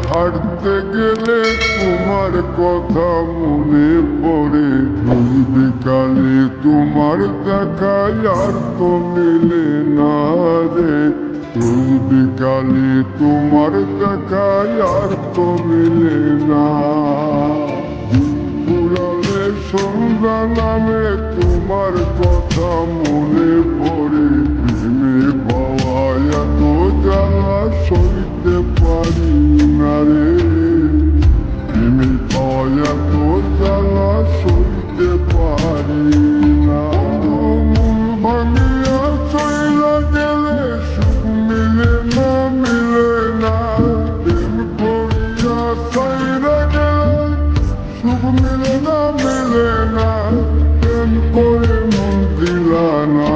হাঁটতে গেলে তোমার কথা মনে পড়ে। ওই বিকালে তোমার দেখা আর তো মেলে না রে। ওই বিকালে তোমার দেখা আর তো মেলে না। পুরালে সন্ধ্যা নামে তোমার কথা মনে পড়ে। প্রেমে পাওয়া এত জ্বালা সইতে পারি না রে। প্রেমে পাওয়া এত জ্বালা সইতে পারি না। মন ভাঙিয়া চইলা গেলে সুখ মিলে না, মিলে না। প্রেম করিয়া চাইরা গেলে সুখ মিলে না, মিলে না। প্রেম করে মন দিলা না,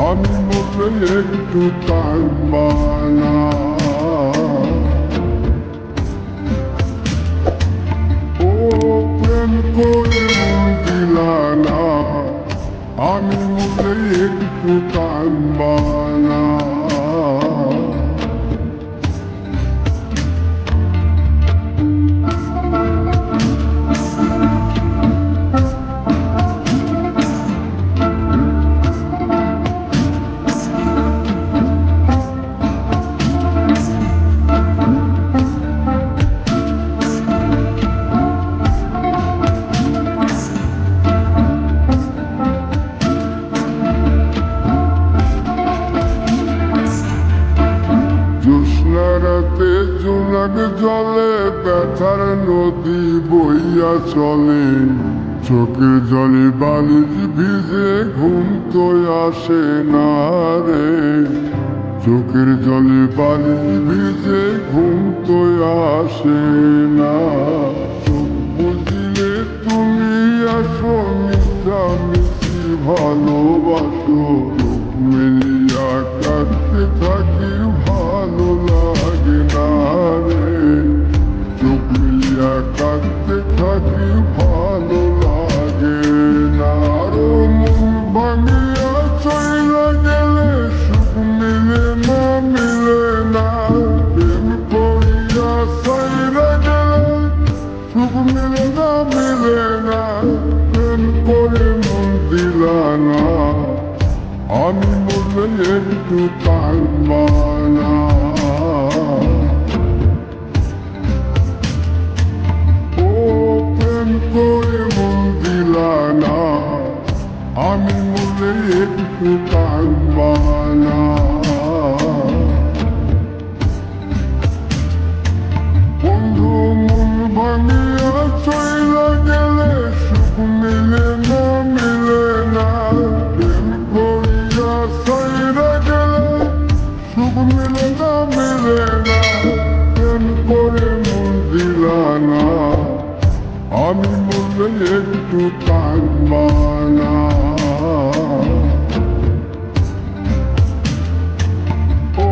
আমি মরলে একটু কাঁদবা না। ও প্রেম করে মন দিলা না, আমি মরলে একটু কাঁদবা না। জ্যোৎস্না রাতে জোনাক জলে ব্যথার নদী বইয়া চলে। চোখের জলে বালিশ ভিজে ঘুম তো আসে না রে। চোখের জলে বালিশ ভিজে ঘুম তো আসে না। চোখ বুঝিলে তুমি আসো, মিশামিশি ভালোবাসো। চোখ মেলিয়া কাঁদতে থাকি, ভালো লাগে না রে। চোখ মেলিয়া কাঁদতে থাকি, ভালো লাগে না। আরো মন ভাঙিয়া চইলা গেলে সুখ মিলে না, মিলে না। প্রেম করিয়া চাইরা গেলে সুখ মিলে না, মিলে না। প্রেম করে মন দিলা না, আমি মরলে একটু কাঁদবা না। ও প্রেম করে মন দিলা না, আমি মরলে একটু কাঁদবা না। বন্ধু মন ভাঙিয়া চইলা গেলে সুখ মিলে না, মিলে না। প্রেম করিয়া চাইরা গেলে সুখ মিলে না, মিলে না। প্রেম করে মন দিলা না, আমি মরলে একটু কাঁদবা না। ও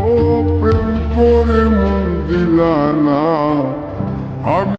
প্রেম করে মন দিলা না, আমি